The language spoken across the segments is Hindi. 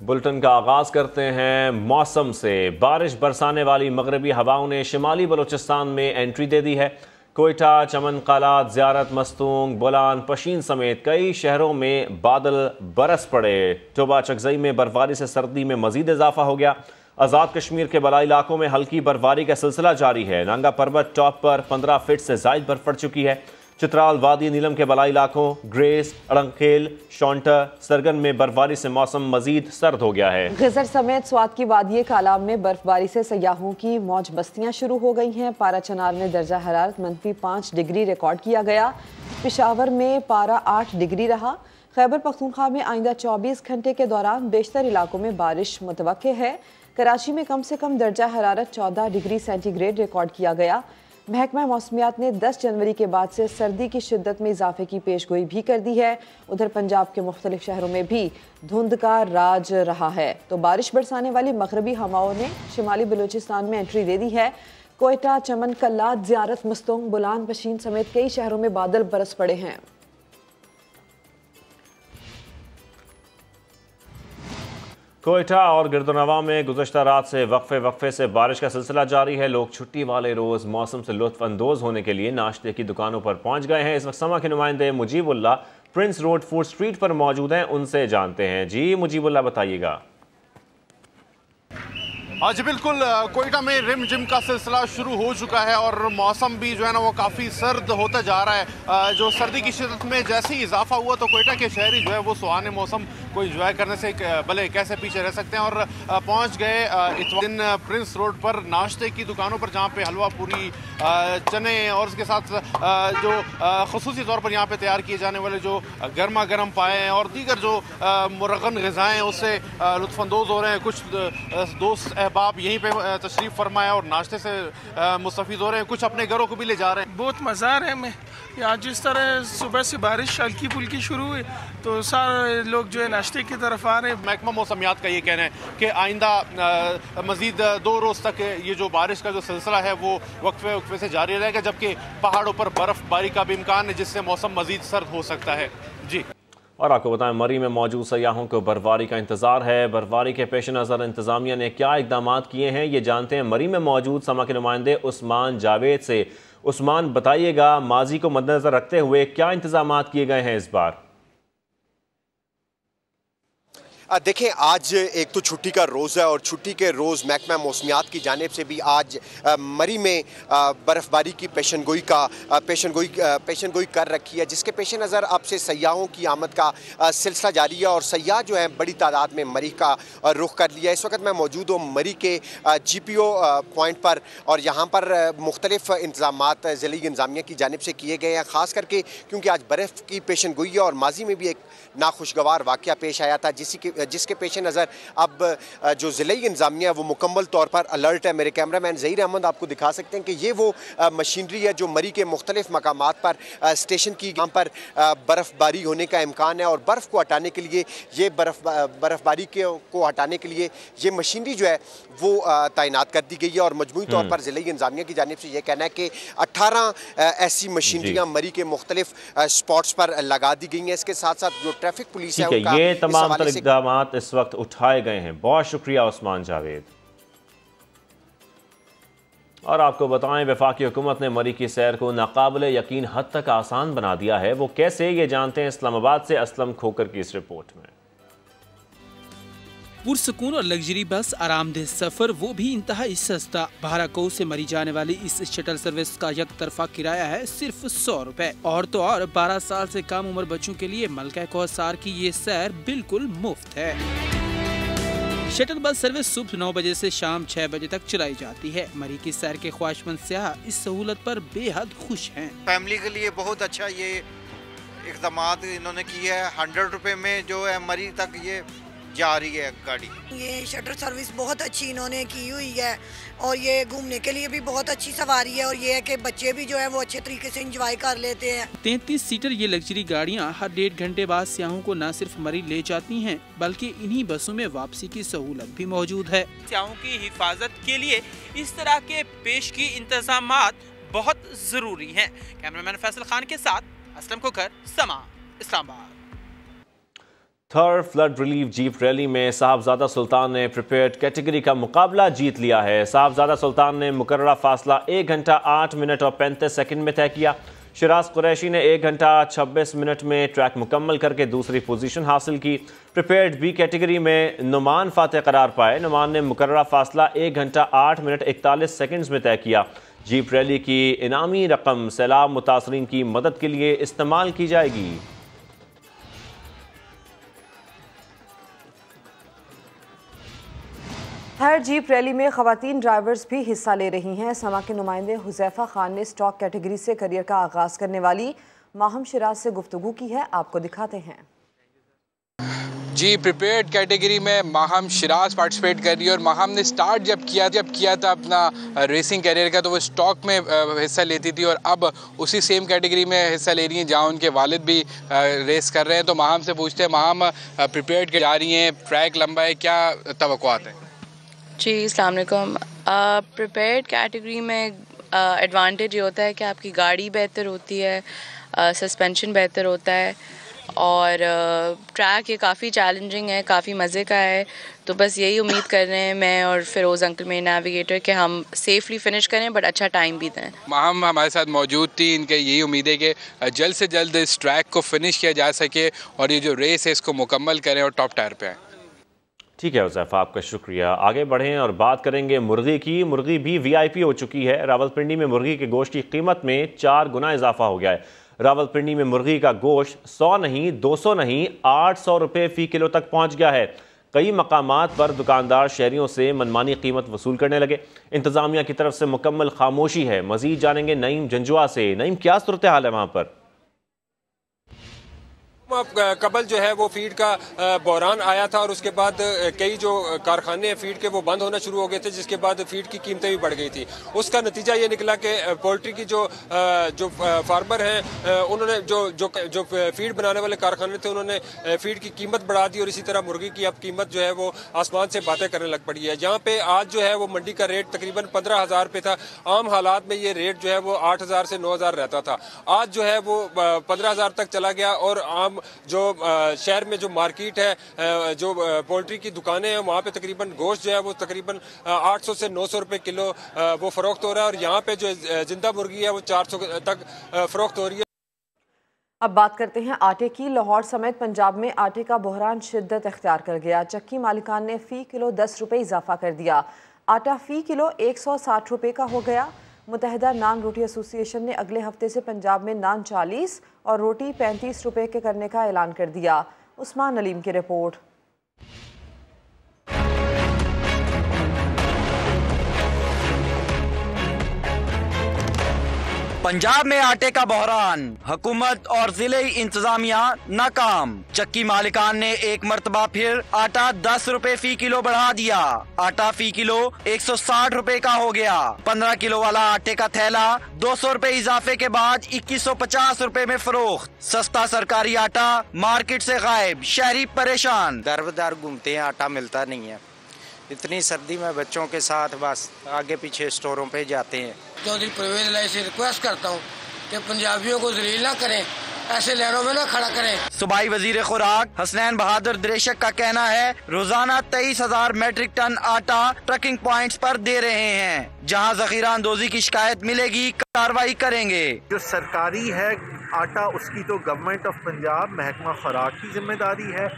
बुलेटिन का आगाज करते हैं मौसम से। बारिश बरसाने वाली मगरबी हवाओं ने शिमाली बलूचिस्तान में एंट्री दे दी है। कोयटा, चमन कलात, ज़ियारत, मस्तूंग, बोलान, पशीन समेत कई शहरों में बादल बरस पड़े। टोबा चकजई में बर्फबारी से सर्दी में मजीद इजाफा हो गया। आज़ाद कश्मीर के बलाई इलाकों में हल्की बर्फबारी का सिलसिला जारी है। नांगा पर्वत टॉप पर 15 फीट से जायद बर्फ पड़ चुकी है। चित्राल, वादी नीलम के बलाई इलाकों, ग्रेस, अड़ंखेल, शौंटर, सरगन में बर्फबारी से मौसम मजीद सर्द हो गया है। गिजर समेत स्वात की वादी कालाम में बर्फबारी से सयाहों की मौज बस्तियां शुरू हो गई हैं। पारा चनार में दर्जा हरारत -5 डिग्री रिकॉर्ड किया गया। पेशावर में पारा 8 डिग्री रहा। खैबर पख्तूनख्वा में आइंदा 24 घंटे के दौरान बेशतर इलाकों में बारिश मुतवक्के है। कराची में कम से कम दर्जा हरारत 14 डिग्री सेंटीग्रेड रिकॉर्ड किया गया। महकमा मौसमियात ने 10 जनवरी के बाद से सर्दी की शिद्दत में इजाफे की पेशगोई भी कर दी है। उधर पंजाब के मुख्तलिफ शहरों में भी धुंध का राज रहा है। तो बारिश बरसाने वाली मगरबी हवाओं ने शिमाली बलूचिस्तान में एंट्री दे दी है। कोयटा, चमन कलात, ज़ियारत, मस्तूंग, बुलान, पशीन समेत कई शहरों में बादल बरस पड़े हैं। कोयटा और गिरदोनवा में गुज़श्ता रात से वक्फे से बारिश का सिलसिला जारी है। लोग छुट्टी वाले रोज़ मौसम से लुत्फ़ अंदोज़ होने के लिए नाश्ते की दुकानों पर पहुंच गए हैं। इस वक्त समा के नुमाइंदे Mujibullah Prince road food street पर मौजूद हैं, उनसे जानते हैं। जी मुजीबुल्लाह, बताइएगा। जी बिल्कुल, कोयटा में रिम जिम का सिलसिला शुरू हो चुका है और मौसम भी जो है ना वो काफ़ी सर्द होता जा रहा है। जो सर्दी की शिद्दत में जैसे ही इजाफा हुआ तो कोयटा के शहरी जो है वो सुहाने मौसम को इंजॉय करने से भले कैसे पीछे रह सकते हैं और पहुंच गए इस दिन प्रिंस रोड पर नाश्ते की दुकानों पर, जहां पे हलवा पूरी, चने और उसके साथ जो ख़ुसूसी तौर पर यहाँ पे तैयार किए जाने वाले जो गर्मा गर्म पाए और दीगर जो मुरगन ग़िज़ाएँ उससे लुत्फ़अंदोज़ हो रहे हैं। कुछ दोस्त अहबाब यहीं पे तशरीफ़ फरमाया और नाश्ते से मुस्तफ़ीद हो रहे हैं, कुछ अपने घरों को भी ले जा रहे हैं। बहुत मज़ा आ रहा है हमें यहाँ। जिस तरह सुबह से बारिश हल्की फुल्की शुरू हुई तो सारे लोग जो है नाश्ते की तरफ आ रहे हैं। महकमा मौसमियात का ये कहना है कि आइंदा मज़ीद 2 रोज़ तक ये जो बारिश का जो सिलसिला है वो वक्फे से जारी रहेगा, जबकि पहाड़ों पर बर्फ़बारी का भी इम्कान है जिससे मौसम मज़ीद सर्द हो सकता है। जी, और आपको बताएं, मरी में मौजूद सयाहों को बर्फबारी का इंतजार है। बर्फबारी के पेश नज़र इंतजामिया ने क्या इकदाम किए हैं, ये जानते हैं मरी में मौजूद समा के नुमाइंदे उस्मान जावेद से। उस्मान, बताइएगा, माजी को मद्देनजर रखते हुए क्या इंतजाम किए गए हैं इस बार? देखें, आज एक तो छुट्टी का रोज़ है और छुट्टी के रोज़ महकमा मौसमियात की जानिब से भी आज मरी में बर्फ़बारी की पेशनगोई कर रखी है, जिसके पेश नज़र अब से सयाहों की आमद का सिलसिला जारी है और सयाह जो है बड़ी तादाद में मरी का रुख कर लिया। इस वक्त मैं मौजूद हूँ मरी के GPO पॉइंट पर और यहाँ पर मुख्तलिफ इंतज़ामात ज़िली इंतज़ामिया की जानिब से किए गए हैं, ख़ास करके क्योंकि आज बर्फ़ की पेशनगोई है और माजी में भी एक नाखुशगवार वाक़या पेश आया था, जिसके पेश नज़र अब जो ज़िली इंतज़ामिया है वो मुकम्मल तौर पर अलर्ट है। मेरे कैमरामैन ज़हीर अहमद आपको दिखा सकते हैं कि ये वो मशीनरी है जो मरी के मुख्तलिफ मकामात पर स्टेशन की, यहाँ पर बर्फ़बारी होने का इम्कान है और बर्फ़ को हटाने के लिए ये बर्फ़बारी को हटाने के लिए ये मशीनरी जो है वो तैनात कर दी गई है और मजमूई तौर पर ज़िली इंतज़ामिया की जानिब से ये कहना है कि 18 ऐसी मशीनरियाँ मरी के मुख्तलिफ स्पॉट्स पर लगा दी गई हैं। इसके साथ साथ जो ट्रैफिक पुलिस है उनका ये तमाम इक़दाम इस वक्त उठाए गए हैं। बहुत शुक्रिया उस्मान जावेद। और आपको बताएं, वफाकी हुकूमत ने मरी की सैर को नाकाबिले यकीन हद तक आसान बना दिया है। वो कैसे, ये जानते हैं इस्लामाबाद से असलम खोकर की इस रिपोर्ट में। पुरसकून और लग्जरी बस, आरामदेह सफर, वो भी इंतहाई सस्ता। भाराको से मरी जाने वाली इस शटल सर्विस का एक तरफा किराया है सिर्फ 100 रुपए। और तो और 12 साल से कम उम्र बच्चों के लिए मलका कौसार की ये सैर बिल्कुल मुफ्त है। शटल बस सर्विस सुबह 9 बजे से शाम 6 बजे तक चलाई जाती है। मरी की सैर के ख्वाहिशमंद सयाह इस सहूलत पर बेहद खुश हैं। फैमिली के लिए बहुत अच्छा ये इक़दाम इन्होंने किया है। 100 रुपए में जो है मरी तक ये जा रही है गाड़ी। ये शटल सर्विस बहुत अच्छी इन्होंने की हुई है और ये घूमने के लिए भी बहुत अच्छी सवारी है और ये है कि बच्चे भी जो है वो अच्छे तरीके से एंजॉय कर लेते हैं। 33 सीटर ये लग्जरी गाड़ियाँ हर 1.5 घंटे बाद सयाहों को न सिर्फ मरी ले जाती हैं बल्कि इन्हीं बसों में वापसी की सहूलत भी मौजूद है। सयाहों की हिफाजत के लिए इस तरह के पेशगी इंतजाम बहुत जरूरी हैं। कैमरामैन फैसल खान के साथ असलम खोकर, समा, Islamabad. Third flood relief jeep rally में साहबजादा सुल्तान ने प्रिपेयर्ड कैटेगरी का मुकाबला जीत लिया है। साहबजादा सुल्तान ने मुकर्ररा फासला 1 घंटा 8 मिनट और 35 सेकंड में तय किया। शिराज कुरैशी ने 1 घंटा 26 मिनट में ट्रैक मुकम्मल करके दूसरी पोजीशन हासिल की। प्रिपेयर्ड बी कैटेगरी में नुमान फातेह करार पाए। नुमान ने मुकर्ररा फासला 1 घंटा 8 मिनट 41 सेकंड्स में तय किया। जीप रैली की इनामी रकम सैलाब मुतासरीन की मदद के लिए इस्तेमाल की जाएगी। थर्ड जीप रैली में खवातीन ड्राइवर्स भी हिस्सा ले रही हैं। समा के नुमाइंदे हुजैफा खान ने स्टॉक कैटेगरी से करियर का आगाज करने वाली माहम शिराज से गुफ्तगू की है, आपको दिखाते हैं। जी, प्रिपेयर्ड कैटेगरी में माहम शिराज पार्टिसिपेट कर रही है और माहम ने स्टार्ट जब किया था अपना रेसिंग करियर का तो वो स्टॉक में हिस्सा लेती थी और अब उसी सेम कैटेगरी में हिस्सा ले रही हैं जहां उनके वालिद भी रेस कर रहे हैं। तो माहम से पूछते हैं, माहम प्रिपेयर्ड जा रही हैं, ट्रैक लंबा है, क्या तवक्कुआत है? जी, अस्सलाम वालेकुम। प्रिपेयर्ड कैटेगरी में एडवांटेज ये होता है कि आपकी गाड़ी बेहतर होती है, सस्पेंशन बेहतर होता है और ट्रैक ये काफ़ी चैलेंजिंग है, काफ़ी मज़े का है। तो बस यही उम्मीद कर रहे हैं मैं और फिरोज़ अंकल मेरे नेविगेटर कि हम सेफली फिनिश करें बट अच्छा टाइम भी दें। माहम हमारे साथ मौजूद थी, इनके यही उम्मीद है कि जल्द से जल्द इस ट्रैक को फिनिश किया जा सके और ये जो रेस है इसको मुकम्मल करें और टॉप टायर पे आएँ। ठीक है हुज़ैफा, आपका शुक्रिया। आगे बढ़ें और बात करेंगे मुर्गी की। मुर्गी भी VIP हो चुकी है। रावलपिंडी में मुर्गी के गोश्त की कीमत में 4 गुना इजाफा हो गया है। रावलपिंडी में मुर्गी का गोश्त 100 नहीं, 200 नहीं, 800 रुपये फ़ी किलो तक पहुंच गया है। कई मकामात पर दुकानदार शहरियों से मनमानी कीमत वसूल करने लगे। इंतज़ामिया की तरफ से मुकम्मल खामोशी है। मज़ीद जानेंगे नईम जंजुआ से। नईम, क्या सूरत हाल है वहाँ पर? कबल जो है वो फीड का बहरान आया था और उसके बाद कई जो कारखाने हैं फीड के वो बंद होना शुरू हो गए थे, जिसके बाद फीड की कीमतें भी बढ़ गई थी। उसका नतीजा ये निकला कि पोल्ट्री की जो फार्मर हैं उन्होंने जो फीड बनाने वाले कारखाने थे उन्होंने फीड की कीमत बढ़ा दी और इसी तरह मुर्गी की अब कीमत जो है वो आसमान से बातें करने लग पड़ी है। जहाँ पे आज जो है वो मंडी का रेट तकरीबन 15,000 रुपये था। आम हालात में ये रेट जो है वो 8,000 से 9,000 रहता था। आज जो है वो 15,000 तक चला गया और आम जो शहर में जो मार्केट है, जो पोल्ट्री की दुकानें हैं, वहाँ पे तकरीबन गोश्त जो है वो तकरीबन 800 से 900 रुपए किलो वो फरोख्त हो रहा है और यहाँ पे जो जिंदा मुर्गी है वो 400 तक फरोख्त हो रही है। अब बात करते हैं आटे की। लाहौर समेत पंजाब में आटे का बहरान शिद्दत इख्तियार कर गया। चक्की मालिकान ने फ़ी किलो 10 रुपये इजाफा कर दिया। आटा फ़ी किलो 160 रुपये का हो गया। मुत्तहिदा नान रोटी एसोसिएशन ने अगले हफ्ते से पंजाब में नान 40 और रोटी 35 रुपये के करने का ऐलान कर दिया। उस्मान अलीम की रिपोर्ट। पंजाब में आटे का बहरान, हुकूमत और जिले इंतजामिया नाकाम। चक्की मालिकान ने एक मरतबा फिर आटा 10 रुपए फ़ी किलो बढ़ा दिया। आटा फ़ी किलो 160 रुपए का हो गया। 15 किलो वाला आटे का थैला 200 रुपए इजाफे के बाद 2150 रुपए में फरोख्त। सस्ता सरकारी आटा मार्केट से गायब, शहरी परेशान। दर बदर घूमते हैं, आटा मिलता नहीं है। इतनी सर्दी में बच्चों के साथ बस आगे पीछे स्टोरों पे जाते हैं। चौधरी परवेज लाई से रिक्वेस्ट करता हूँ कि पंजाबियों को जलील ना करें, ऐसे लहरों में ना खड़ा करें। सूबाई वजीर खुराक हसनैन बहादुर दरेशक का कहना है रोजाना 23,000 मैट्रिक टन आटा ट्रकिंग पॉइंट्स पर दे रहे हैं। जहां जखीरा अंदोजी की शिकायत मिलेगी कार्रवाई करेंगे। जो सरकारी है आटा उसकी तो गवर्नमेंट ऑफ पंजाब महकमा खुराक की जिम्मेदारी है।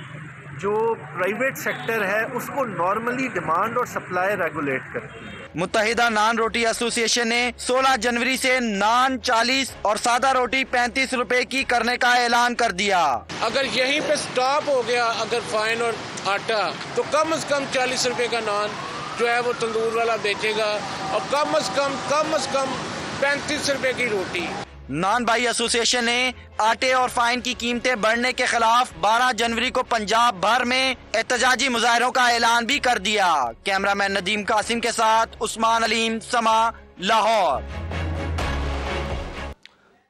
जो प्राइवेट सेक्टर है उसको नॉर्मली डिमांड और सप्लाई रेगुलेट करती है। मुत्तहिदा नान रोटी एसोसिएशन ने 16 जनवरी से नान 40 और सादा रोटी 35 रुपए की करने का ऐलान कर दिया। अगर यहीं पे स्टॉप हो गया अगर फाइन और आटा, तो कम से कम 40 रुपए का नान जो है वो तंदूर वाला बेचेगा और कम से कम 35 रुपए की रोटी। नान भाई एसोसिएशन ने आटे और फाइन की कीमतें बढ़ने के खिलाफ 12 जनवरी को पंजाब भर में एहतजाजी मुजाहरों का ऐलान भी कर दिया। कैमरामैन नदीम कासिम के साथ उस्मान अलीम, समा, लाहौर।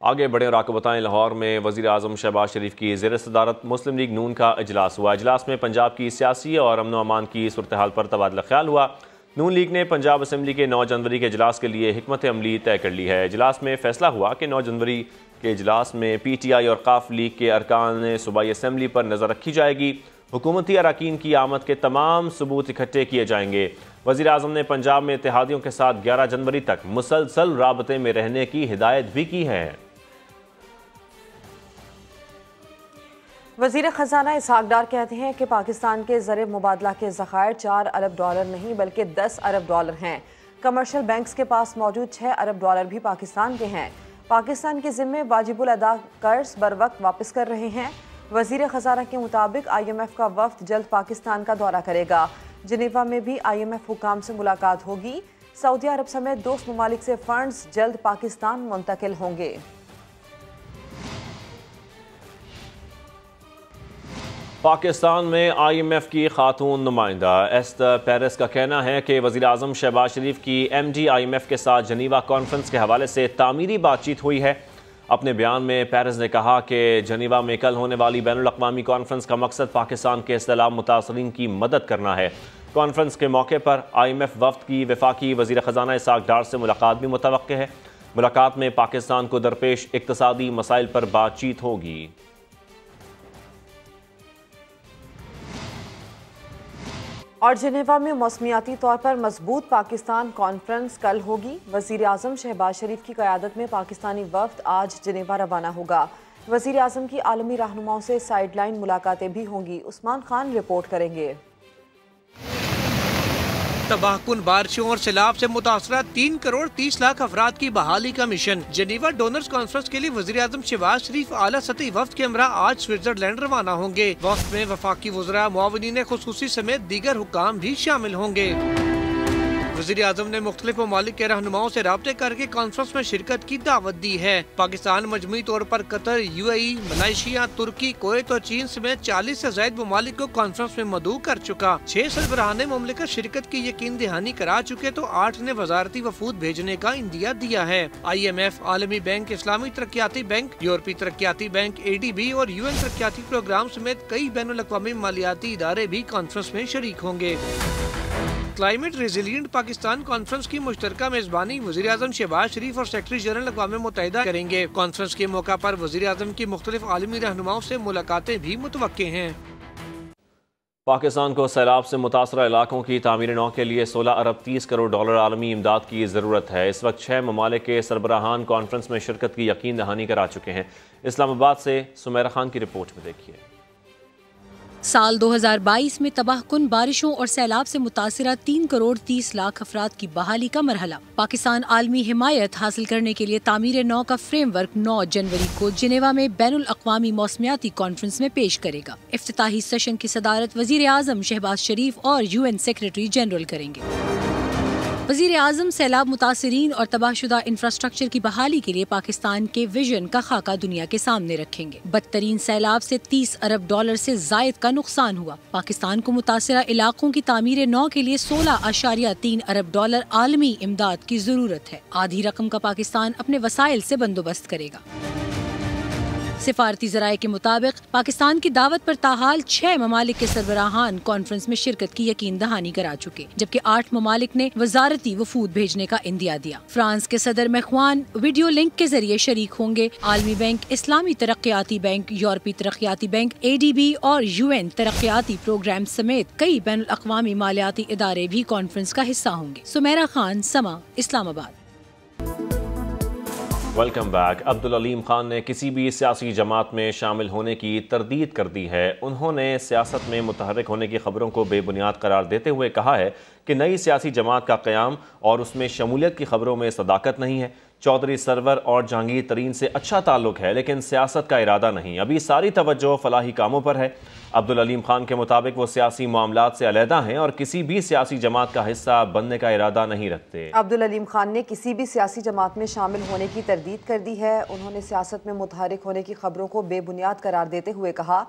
आगे बढ़े और आपको बताएं, लाहौर में वज़ीर आज़म शहबाज शरीफ की ज़ेर सदारत मुस्लिम लीग नून का इजलास हुआ। इजलास में पंजाब की सियासी और अमन व अमान की सूरत हाल पर तबादला ख्याल हुआ। नून लीग ने पंजाब असम्बली के 9 जनवरी के इजलास के लिए हिकमत अमली तय कर ली है। इजलास में फैसला हुआ कि 9 जनवरी के इजलास में PTI और काफ लीग के अरकान सूबाई असम्बली पर नज़र रखी जाएगी। हुकूमती अरकान की आमद के तमाम सबूत इकट्ठे किए जाएंगे। वज़ीर आज़म ने पंजाब में इत्तेहादियों के साथ 11 जनवरी तक मुसलसल राबते में रहने की हिदायत भी की है। वज़ीर ख़जाना इसहाक डार कहते हैं कि पाकिस्तान के ज़र मुबादला के ज़खायर 4 अरब डॉलर नहीं बल्कि 10 अरब डॉलर हैं। कमर्शियल बैंक्स के पास मौजूद 6 अरब डॉलर भी पाकिस्तान के हैं। पाकिस्तान के ज़िम्मे वाजिबुल अदा कर्ज बर वक्त वापस कर रहे हैं। वज़ीर ख़जाना के मुताबिक IMF का वफ्द जल्द पाकिस्तान का दौरा करेगा। जिनेवा में भी IMF हुकाम से मुलाकात होगी। सऊदी अरब समेत दोस्त ममालिक से फंड्स जल्द पाकिस्तान मुंतकिल होंगे। पाकिस्तान में IMF की खातून नुमाइंदा एस्तर पेरेस का कहना है कि वज़ीर आज़म शहबाज शरीफ की MD IMF के साथ जनीवा कॉन्फ्रेंस के हवाले से तामीरी बातचीत हुई है। अपने बयान में पेरेस ने कहा कि जनीवा में कल होने वाली बैनुल अक़वामी कॉन्फ्रेंस का मकसद पाकिस्तान के सैलाब मुतासरीन की मदद करना है। कॉन्फ्रेंस के मौके पर IMF वफ्द की वफाकी वज़ीर ख़जाना इसहाक डार से मुलाकात भी मुतवक्किल है। मुलाकात में पाकिस्तान को दरपेश इक़्तिसादी मसाइल पर बातचीत होगी। और जिनेवा में मौसमियाती तौर पर मजबूत पाकिस्तान कॉन्फ्रेंस कल होगी। वज़ीर आज़म शहबाज शरीफ की क़यादत में पाकिस्तानी वफ्द आज जिनेवा रवाना होगा। वज़ीर आज़म की आलमी रहनुमाओं से साइडलाइन मुलाकातें भी होंगी। उस्मान खान रिपोर्ट करेंगे। तबाहकुन बारिशों और सैलाब से मुतासरा 3 करोड़ 30 लाख अफराद की बहाली का मिशन। जेनेवा डोनर्स कॉन्फ्रेंस के लिए वज़ीर आज़म शहबाज शरीफ आला सतही वफ्द के हमरा आज स्विट्जरलैंड रवाना होंगे। वफ्द में वफाकी वज़रा, मुआविनीन खुसूसी समेत दीगर हुक्काम भी शामिल होंगे। वज़ीर आज़म ने मुख्तलिफ ममालिक के रहनुमाओं से राब्ते करके कॉन्फ्रेंस में शिरकत की दावत दी है। पाकिस्तान मजमूई तौर पर कतर, UAE, मलाइशिया, तुर्की, कुवैत और चीन समेत 40 से ज़ायद ममालिक को कॉन्फ्रेंस में मदऊ कर चुका। 6 सरबराहान मुमलिकत शिरकत की यकीन दहानी करा चुके तो 8 ने वजारती वफूद भेजने का इंदिया दिया है। IMF, आलमी बैंक, इस्लामी तरक्याती बैंक, यूरोपीय तरक्याती बैंक, ADB और UN तरक्याती प्रोग्राम समेत कई बैनुल अक़वामी मालियाती इदारे भी कॉन्फ्रेंस में शरीक होंगे। क्लाइमेट रेजिलिएंट पाकिस्तान कॉन्फ्रेंस की मुश्तरका मेजबानी वज़ीर आज़म शहबाज शरीफ और सेक्रेटरी जनरल अक़वाम मुत्तहिदा करेंगे। कॉन्फ्रेंस के मौका पर वज़ीर आज़म की मुख्तलिफ आलमी रहनुमाओं से मुलाकातें भी मुतवक्के हैं। पाकिस्तान को सैलाब से मुतासरा इलाकों की तामीर नौ के लिए 16 अरब 30 करोड़ डॉलर आलमी इमदाद की ज़रूरत है। इस वक्त 6 ममालिक के सरबराहान कॉन्फ्रेंस में शिरकत की यकीन दहानी करा चुके हैं। इस्लामाबाद से सुमेरा खान की रिपोर्ट में देखिए। साल 2022 में तबाहकुन बारिशों और सैलाब से मुतासिरा 3 करोड़ 30 लाख अफराद की बहाली का मरहला। पाकिस्तान आलमी हिमायत हासिल करने के लिए तामीर नौ का फ्रेमवर्क 9 जनवरी को जिनेवा में बैनुल अक़वामी मौसमियाती कॉन्फ्रेंस में पेश करेगा। इफ्तिताही सेशन की सदारत वज़ीर आज़म शहबाज शरीफ और UN सेक्रेटरी जनरल करेंगे। वज़ीर आज़म सैलाब मुतासिरीन और तबाहशुदा इंफ्रास्ट्रक्चर की बहाली के लिए पाकिस्तान के विजन का खाका दुनिया के सामने रखेंगे। बदतरीन सैलाब से 30 अरब डॉलर से जायद का नुकसान हुआ। पाकिस्तान को मुतासिरा इलाकों की तामीर नौ के लिए 16.3 अरब डॉलर आलमी इमदाद की जरूरत है। आधी रकम का पाकिस्तान अपने वसाइल से बंदोबस्त करेगा। सिफारती ज़राए के मुताबिक पाकिस्तान की दावत पर ताहाल 6 ममालिक के सरबराहान कॉन्फ्रेंस में शिरकत की यकीन दहानी करा चुके, जबकि 8 ममालिक ने वजारती वफूद भेजने का इंदिया दिया। फ्रांस के सदर मैख्वान वीडियो लिंक के जरिए शरीक होंगे। आलमी बैंक, इस्लामी तरक्याती बैंक, यूरोपीय तरक्याती बैंक, ADB और UN तरक्याती प्रोग्राम समेत कई बैनुल अक़वामी मालियाती इदारे भी कॉन्फ्रेंस का हिस्सा होंगे। सुमेरा खान, समा, इस्लामाबाद। Welcome back. अब्दुल अलीम खान ने किसी भी सियासी जमात में शामिल होने की तरदीद कर दी है। उन्होंने सियासत में मुतहर्रिक होने की खबरों को बेबुनियाद करार देते हुए कहा है कि नई सियासी जमात का क़याम और उसमें शमूलियत की खबरों में सदाकत नहीं है। चौधरी सरवर और जहांगीर तरीन से अच्छा ताल्लुक है, लेकिन सियासत का इरादा नहीं। अभी सारी तवज्जो फलाही कामों पर है। अब्दुल अलीम खान के मुताबिक वो सियासी मामलात से अलहदा हैं और किसी भी सियासी जमात का हिस्सा बनने का इरादा नहीं रखते। अब्दुल अलीम खान ने किसी भी सियासी जमात में शामिल होने की तरदीद कर दी है। उन्होंने सियासत में मुतहर्रिक होने की खबरों को बेबुनियाद करार देते हुए कहा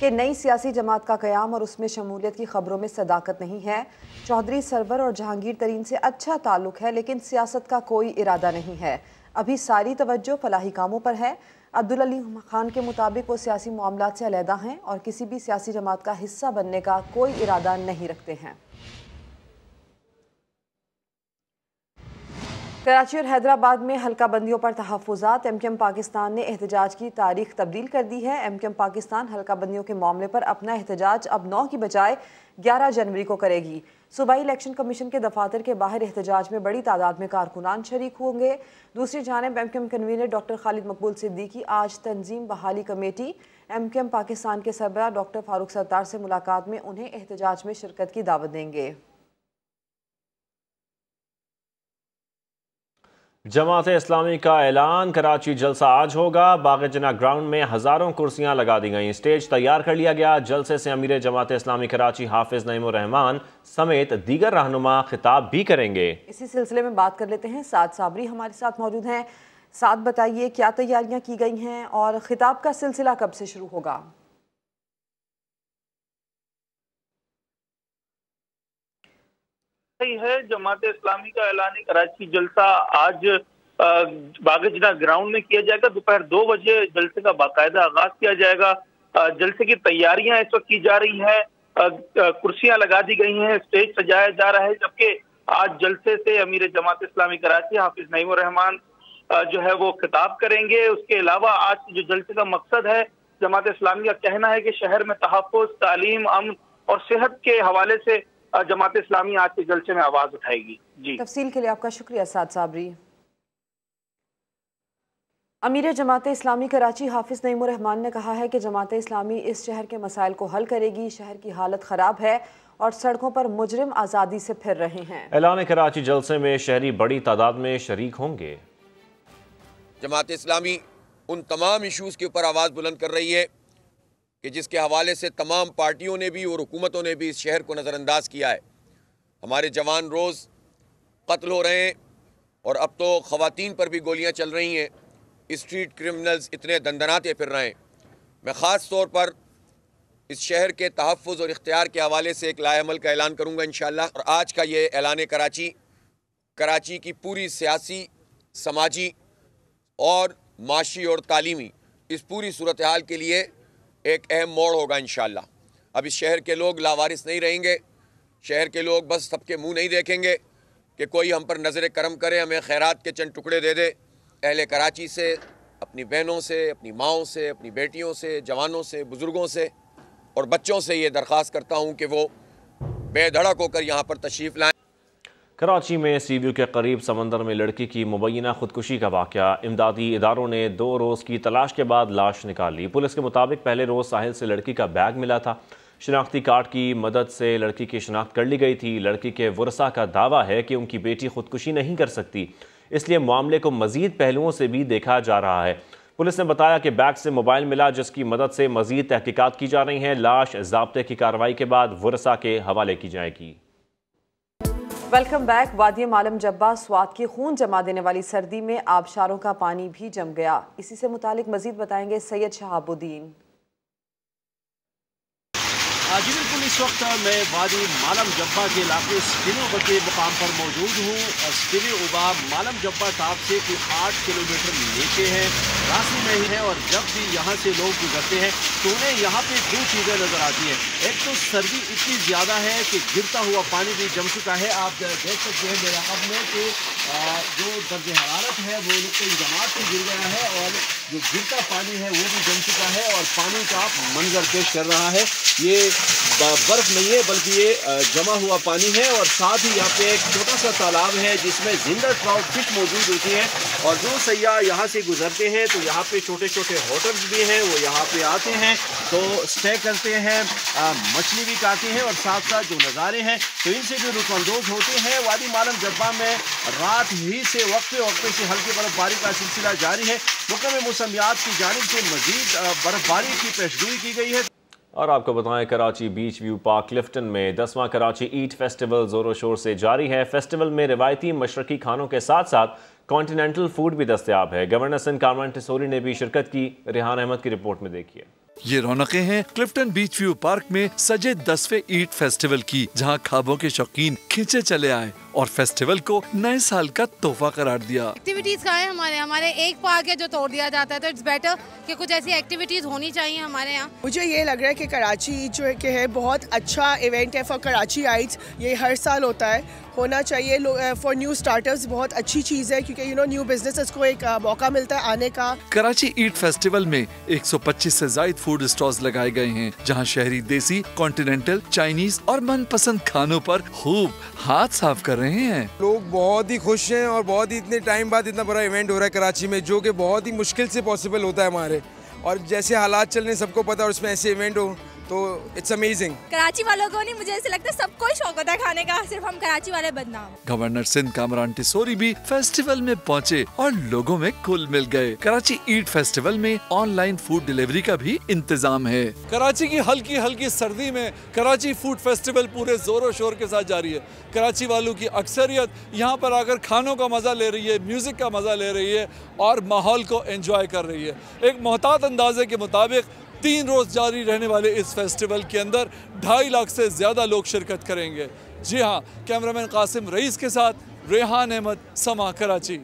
कि नई सियासी जमात का क़याम और उसमें शमूलियत की खबरों में सदाकत नहीं है। चौधरी सरवर और जहांगीर तरीन से अच्छा ताल्लुक है, लेकिन सियासत का कोई इरादा नहीं है। अभी सारी तवज्जो फलाही कामों पर है। अब्दुल अलीम खान के मुताबिक वो सियासी मामलात से अलहदा हैं और किसी भी सियासी जमात का हिस्सा बनने का कोई इरादा नहीं रखते हैं। कराची और हैदराबाद में हल्का बंदियों पर तहफ़्फ़ुज़ात। एमकेएम पाकिस्तान ने एहतजाज की तारीख तब्दील कर दी है। एमकेएम पाकिस्तान हल्का बंदियों के मामले पर अपना एहतजाज अब 9 की बजाय 11 जनवरी को करेगी। सूबाई इलेक्शन कमीशन के दफातर के बाहर एहतजाज में बड़ी तादाद में कारकुनान शरीक होंगे। दूसरी जानिब एमकेएम कन्वीनर डॉक्टर खालिद मकबूल सिद्दीकी आज तंजीम बहाली कमेटी एमकेएम पाकिस्तान के सरबराह डॉक्टर फारूक सत्तार से मुलाकात में उन्हें एहतजाज में शिरकत की दावत देंगे। जमात इस्लामी का ऐलान, कराची जलसा आज होगा। बाग-ए-जना ग्राउंड में हज़ारों कुर्सियां लगा दी गई, स्टेज तैयार कर लिया गया। जलसे से अमीर जमात इस्लामी कराची हाफिज नईमुर रहमान समेत दीगर रहनुमा खिताब भी करेंगे। इसी सिलसिले में बात कर लेते हैं, साद साबरी हमारे साथ मौजूद हैं। साद, बताइए क्या तैयारियां की गई हैं और खिताब का सिलसिला कब से शुरू होगा? है जमात इस्लामी का ऐलान कराची जलसा आज बाग-ए-जना ग्राउंड में किया जाएगा। दोपहर 2 बजे जलसे का बाकायदा आगाज किया जाएगा। जलसे की तैयारियां इस वक्त की जा रही हैं, कुर्सियां लगा दी गई हैं, स्टेज सजाया जा रहा है। जबकि आज जलसे से अमीर जमात इस्लामी कराची हाफिज नईमुर रहमान जो है वो खिताब करेंगे। उसके अलावा आज जो जलसे का मकसद है, जमात इस्लामी का कहना है कि शहर में तहफ़्फ़ुज़, तालीम, अमन और सेहत के हवाले से जमात इस्लामी आज के जलसे में आवाज उठाएगी। जी, तफसील के लिए आपका शुक्रिया साद साबरी। अमीर जमात इस्लामी कराची हाफिज नईमुर रहमान ने कहा है कि जमात इस्लामी इस शहर के मसाइल को हल करेगी। शहर की हालत खराब है और सड़कों पर मुजरिम आज़ादी से फिर रहे हैं। ऐलान कराची जलसे में शहरी बड़ी तादाद में शरीक होंगे। जमात इस्लामी उन तमाम इशूज़ के ऊपर आवाज़ बुलंद कर रही है कि जिसके हवाले से तमाम पार्टियों ने भी और हुकूमतों ने भी इस शहर को नज़रअंदाज किया है। हमारे जवान रोज़ कत्ल हो रहे हैं और अब तो ख़वातीन पर भी गोलियां चल रही हैं। स्ट्रीट क्रिमिनल्स इतने दंदनाते फिर रहे हैं। मैं ख़ास तौर पर इस शहर के तहफ़्फ़ुज़ और इख्तियार के हवाले से एक लाएअमल का ऐलान करूँगा इंशाअल्लाह। और आज का ये ऐलान कराची की पूरी सियासी, समाजी और माशी और तालीमी इस पूरी सूरत हाल के लिए एक अहम मोड़ होगा इंशाअल्लाह। अब इस शहर के लोग लावारिस नहीं रहेंगे। शहर के लोग बस सबके मुंह नहीं देखेंगे कि कोई हम पर नज़र करम करे, हमें खैरात के चंद टुकड़े दे दे। अहले कराची से, अपनी बहनों से, अपनी माओं से, अपनी बेटियों से, जवानों से, बुज़ुर्गों से और बच्चों से ये दरख्वास्त करता हूँ कि वो बेधड़क होकर यहाँ पर तशरीफ़ लाएँ। कराची में सी व्यू के करीब समंदर में लड़की की मुबैना खुदकुशी का वाक़या। इमदादी इदारों ने 2 रोज़ की तलाश के बाद लाश निकाल ली। पुलिस के मुताबिक पहले रोज़ साहिल से लड़की का बैग मिला था। शिनाख्ती कार्ड की मदद से लड़की की शिनाख्त कर ली गई थी। लड़की के वरसा का दावा है कि उनकी बेटी खुदकुशी नहीं कर सकती, इसलिए मामले को मज़ीद पहलुओं से भी देखा जा रहा है। पुलिस ने बताया कि बैग से मोबाइल मिला, जिसकी मदद से मज़ीद तहकीकात की जा रही हैं। लाश ज़ाब्ते की कार्रवाई के बाद वरसा के हवाले की जाएगी। Welcome back. वादी मालम जब्बा स्वात की खून जमा देने वाली सर्दी में आबशारों का पानी भी जम गया। इसी से मुतालिक मजीद बताएंगे सैयद शहाबुद्दीन। जी बिल्कुल, इस वक्त मैं वादी मालम जब्बा के इलाके स्पिनो के मुकाम पर मौजूद हूँ। स्पिनो उबा मालम जब्बा टाप से कुछ 8 किलोमीटर नीचे है, रास्ते में ही है। और जब भी यहाँ से लोग गुजरते हैं तो उन्हें यहाँ पे 2 चीज़ें नज़र आती हैं। एक तो सर्दी इतनी ज़्यादा है कि गिरता हुआ पानी भी जम चुका है। आप देख सकते हैं मेरे अब में कि जो दर्ज हरारत है वो कई जमात से गिर गया है और जो गिरता पानी है वो भी जम चुका है और पानी का मंजर पेश कर रहा है। ये बर्फ नहीं है बल्कि ये जमा हुआ पानी है। और साथ ही यहाँ पे एक छोटा सा तालाब है जिसमें जिंदा ट्राउट फिश मौजूद होती है। और जो सैयाह यहाँ से गुजरते हैं तो यहाँ पे छोटे छोटे होटल्स भी हैं, वो यहाँ पे आते हैं तो स्टे करते हैं, मछली भी खाते हैं और साथ साथ जो नज़ारे हैं तो इनसे भी लुत्फ़अंदोज़ होते हैं। वादी मालम जब्बा में रात ही से वक्फे से हल्की बर्फबारी का सिलसिला जारी है। महकमे मौसमियात की जानिब से मज़ीद बर्फबारी की पेशगोई की गई है। और आपको बताएं, Karachi beach view park Clifton में 10वां कराची ईट फेस्टिवल ज़ोरों शोर से जारी है। फेस्टिवल में रिवायती मशरकी खानों के साथ साथ कॉन्टिनेंटल फूड भी दस्तयाब है। गवर्नर सिंध कामरान टिसोरी ने भी शिरकत की। रेहान अहमद की रिपोर्ट में देखिए। ये रौनकें हैं क्लिफ्टन बीच व्यू पार्क में सजे 10वें ईट फेस्टिवल की, जहां खाबों के शौकीन खींचे चले आए और फेस्टिवल को नए साल का तोहफा करार दिया। एक्टिविटीज का है हमारे एक पार्क है जो तोड़ दिया जाता है, तो इट्स बेटर कि कुछ ऐसी एक्टिविटीज होनी चाहिए हमारे यहाँ। मुझे ये लग रहा है कि कराची जो है बहुत अच्छा इवेंट है फॉर कराची आइट्स। ये हर साल होता है, होना चाहिए फॉर न्यू स्टार्टर्स। बहुत अच्छी चीज़ है क्योंकि न्यू बिजनेसेस को एक मौका मिलता है आने का। कराची ईट फेस्टिवल में 125 से ज्यादा फूड स्टॉल्स लगाए गए हैं, जहां शहरी देसी, कॉन्टिनेंटल, चाइनीज और मनपसंद खानों पर खूब हाथ साफ कर रहे हैं। लोग बहुत ही खुश हैं और बहुत ही इतने टाइम बाद इतना बड़ा इवेंट हो रहा है कराची में, जो कि बहुत ही मुश्किल से पॉसिबल होता है हमारे, और जैसे हालात चल रहे हैं सबको पता है, और उसमें ऐसे इवेंट हो तो इट्स अमेजिंग। कराची वालों को नहीं, मुझे ऐसे लगता है सबको ही शौक होता है खाने का, सिर्फ हम कराची वाले बदनाम। गवर्नर सिंध कामरान टिसोरी भी फेस्टिवल में पहुंचे और लोगों में घुल मिल गए। कराची ईट फेस्टिवल में ऑनलाइन फूड डिलीवरी का भी इंतजाम है। कराची की हल्की हल्की सर्दी में कराची फूड फेस्टिवल पूरे जोरों शोर के साथ जारी है। कराची वालों की अक्सरियत यहाँ पर आकर खानों का मजा ले रही है, म्यूजिक का मजा ले रही है और माहौल को एंजॉय कर रही है। एक मोहतात अंदाजे के मुताबिक 3 रोज जारी रहने वाले इस फेस्टिवल के अंदर 2.5 लाख से ज्यादा लोग शिरकत करेंगे। जी हाँ, कैमरामैन कासिम रईस के साथ रेहान अहमद, समा, कराची।